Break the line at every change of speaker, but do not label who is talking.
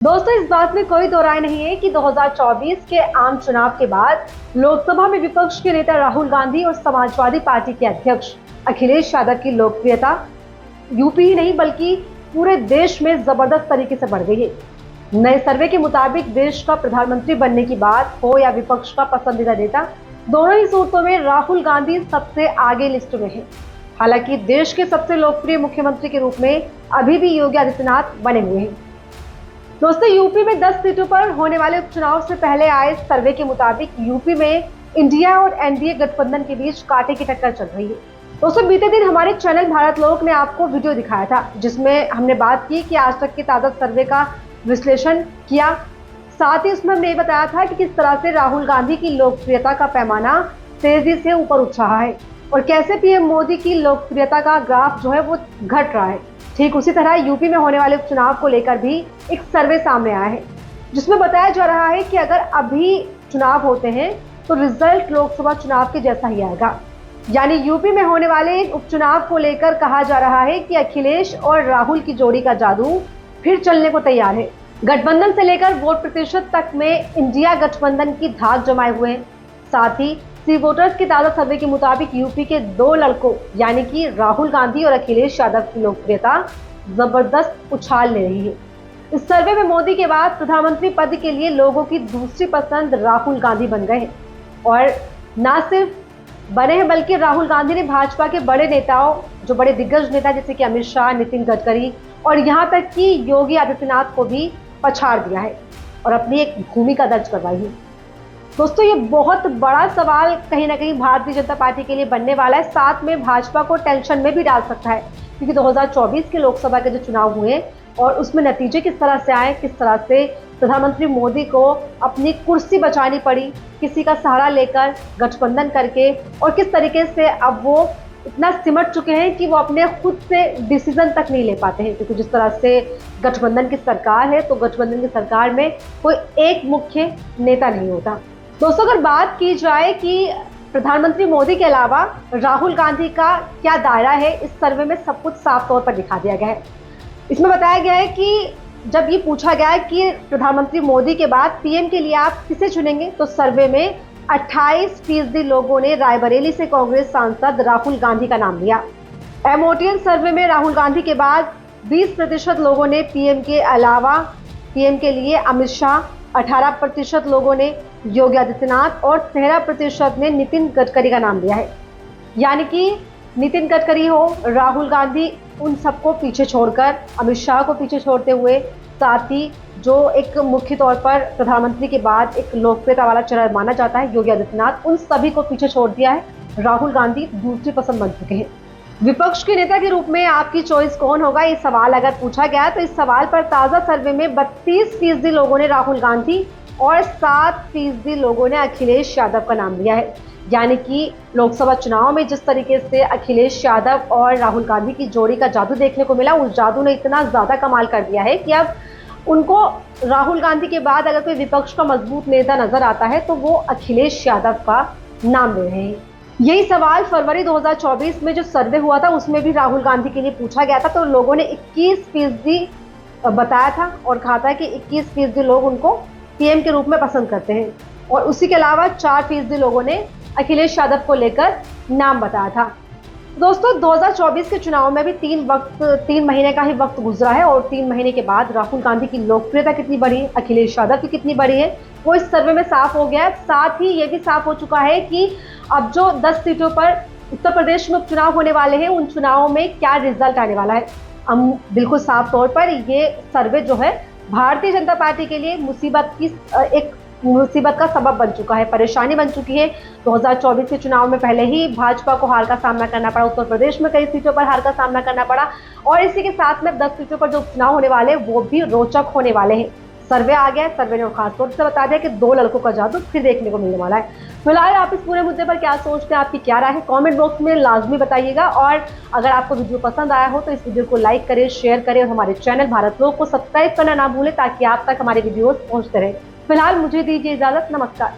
दोस्तों, इस बात में कोई दो राय नहीं है कि 2024 के आम चुनाव के बाद लोकसभा में विपक्ष के नेता राहुल गांधी और समाजवादी पार्टी के अध्यक्ष अखिलेश यादव की लोकप्रियता यूपी ही नहीं बल्कि पूरे देश में जबरदस्त तरीके से बढ़ गई है। नए सर्वे के मुताबिक देश का प्रधानमंत्री बनने की बात हो या विपक्ष का पसंदीदा नेता, दोनों ही सूरतों में राहुल गांधी सबसे आगे लिस्ट में है। हालांकि देश के सबसे लोकप्रिय मुख्यमंत्री के रूप में अभी भी योगी आदित्यनाथ बने हुए हैं। दोस्तों, यूपी में 10 सीटों पर होने वाले उपचुनाव से पहले आए सर्वे के मुताबिक यूपी में इंडिया और एनडीए गठबंधन के बीच कांटे की टक्कर चल रही है। दोस्तों, बीते दिन हमारे चैनल भारत लोक ने आपको वीडियो दिखाया था जिसमें हमने बात की कि आज तक के ताजा सर्वे का विश्लेषण किया। साथ ही उसमें हमने ये बताया था कि किस तरह से राहुल गांधी की लोकप्रियता का पैमाना तेजी से ऊपर उठ रहा है और कैसे पीएम मोदी की लोकप्रियता का ग्राफ जो है वो घट रहा है। ठीक उसी तरह यूपी में होने वाले उपचुनाव को लेकर भी एक सर्वे सामने आया है जिसमें बताया जा रहा है कि अगर अभी चुनाव होते हैं तो रिजल्ट लोकसभा चुनाव के जैसा ही आएगा। यानी यूपी में होने वाले उपचुनाव को लेकर कहा जा रहा है कि अखिलेश और राहुल की जोड़ी का जादू फिर चलने को तैयार है। गठबंधन से लेकर वोट प्रतिशत तक में इंडिया गठबंधन की धाक जमाए हुए हैं। साथ ही सी वोटर्स के ताजा सर्वे के मुताबिक यूपी के दो लड़कों यानी कि राहुल गांधी और अखिलेश यादव की लोकप्रियता जबरदस्त उछाल ले रही है। इस सर्वे में मोदी के बाद प्रधानमंत्री पद के लिए लोगों की दूसरी पसंद राहुल गांधी बन गए हैं और न सिर्फ बने हैं बल्कि राहुल गांधी ने भाजपा के बड़े नेताओं, जो बड़े दिग्गज नेता जैसे कि अमित शाह, नितिन गडकरी और यहाँ तक कि योगी आदित्यनाथ को भी पछाड़ दिया है और अपनी एक भूमिका दर्ज करवाई है। दोस्तों, ये बहुत बड़ा सवाल कहीं ना कहीं भारतीय जनता पार्टी के लिए बनने वाला है, साथ में भाजपा को टेंशन में भी डाल सकता है क्योंकि 2024 के लोकसभा के जो चुनाव हुए और उसमें नतीजे किस तरह से आए, किस तरह से प्रधानमंत्री मोदी को अपनी कुर्सी बचानी पड़ी किसी का सहारा लेकर, गठबंधन करके, और किस तरीके से अब वो इतना सिमट चुके हैं कि वो अपने खुद से डिसीजन तक नहीं ले पाते हैं क्योंकि जिस तरह से गठबंधन की सरकार है तो गठबंधन की सरकार में कोई एक मुख्य नेता नहीं होता। दोस्तों, अगर बात की जाए कि प्रधानमंत्री मोदी के अलावा राहुल गांधी का क्या दायरा है, इस सर्वे में सब कुछ साफ तौर पर दिखा दिया गया है। इसमें बताया गया है कि जब ये पूछा गया है कि प्रधानमंत्री मोदी के बाद पीएम के लिए आप किसे चुनेंगे, तो सर्वे में 28% लोगों ने रायबरेली से कांग्रेस सांसद राहुल गांधी का नाम लिया। एमओटीएन सर्वे में राहुल गांधी के बाद 20% लोगों ने पीएम के अलावा पीएम के लिए अमित शाह, 18% लोगों ने योगी आदित्यनाथ और 13% ने नितिन गडकरी का नाम लिया है। यानी कि नितिन गडकरी हो, राहुल गांधी, उन सबको पीछे छोड़कर, अमित शाह को पीछे छोड़ते हुए, साथ ही जो एक मुख्य तौर पर प्रधानमंत्री के बाद एक लोकप्रियता वाला चेहरा माना जाता है योगी आदित्यनाथ, उन सभी को पीछे छोड़ दिया है। राहुल गांधी दूसरी पसंद बन चुके हैं। विपक्ष के नेता के रूप में आपकी चॉइस कौन होगा, ये सवाल अगर पूछा गया तो इस सवाल पर ताजा सर्वे में 32% लोगों ने राहुल गांधी और 7% लोगों ने अखिलेश यादव का नाम लिया है। यानी कि लोकसभा चुनाव में जिस तरीके से अखिलेश यादव और राहुल गांधी की जोड़ी का जादू देखने को मिला, उस जादू ने इतना ज्यादा कमाल कर दिया है कि अब उनको राहुल गांधी के बाद अगर कोई विपक्ष का मजबूत नेता नजर आता है तो वो अखिलेश यादव का नाम ले रहे हैं। यही सवाल फरवरी 2024 में जो सर्वे हुआ था उसमें भी राहुल गांधी के लिए पूछा गया था, तो लोगों ने 21% बताया था और कहा था कि 21% लोग उनको पीएम के रूप में पसंद करते हैं और उसी के अलावा 4% लोगों ने अखिलेश यादव को लेकर नाम बताया था। दोस्तों, 2024 के चुनाव में भी 3 महीने का ही वक्त गुजरा है और 3 महीने के बाद राहुल गांधी की लोकप्रियता कितनी बढ़ी है, अखिलेश यादव की कितनी बढ़ी है, वो इस सर्वे में साफ हो गया है। साथ ही ये भी साफ हो चुका है कि अब जो 10 सीटों पर उत्तर प्रदेश में उपचुनाव होने वाले हैं उन चुनावों में क्या रिजल्ट आने वाला है। हम बिल्कुल साफ तौर पर ये सर्वे जो है भारतीय जनता पार्टी के लिए एक मुसीबत का सबब बन चुका है, परेशानी बन चुकी है। 2024 के चुनाव में पहले ही भाजपा को हार का सामना करना पड़ा, उत्तर प्रदेश में कई सीटों पर हार का सामना करना पड़ा और इसी के साथ में 10 सीटों पर जो चुनाव होने वाले हैं वो भी रोचक होने वाले हैं। सर्वे आ गया है, सर्वे ने खासतौर से बता दिया कि 2 लड़कों का जादू फिर देखने को मिलने वाला है। फिलहाल आप इस पूरे मुद्दे पर क्या सोचते हैं, आपकी क्या राय है, कमेंट बॉक्स में लाजमी बताइएगा और अगर आपको वीडियो पसंद आया हो तो इस वीडियो को लाइक करें, शेयर करें और हमारे चैनल भारत लोक को सब्सक्राइब करना ना भूलें ताकि आप तक हमारे वीडियोस पहुंचते रहे। फिलहाल मुझे दीजिए इजाजत, नमस्कार।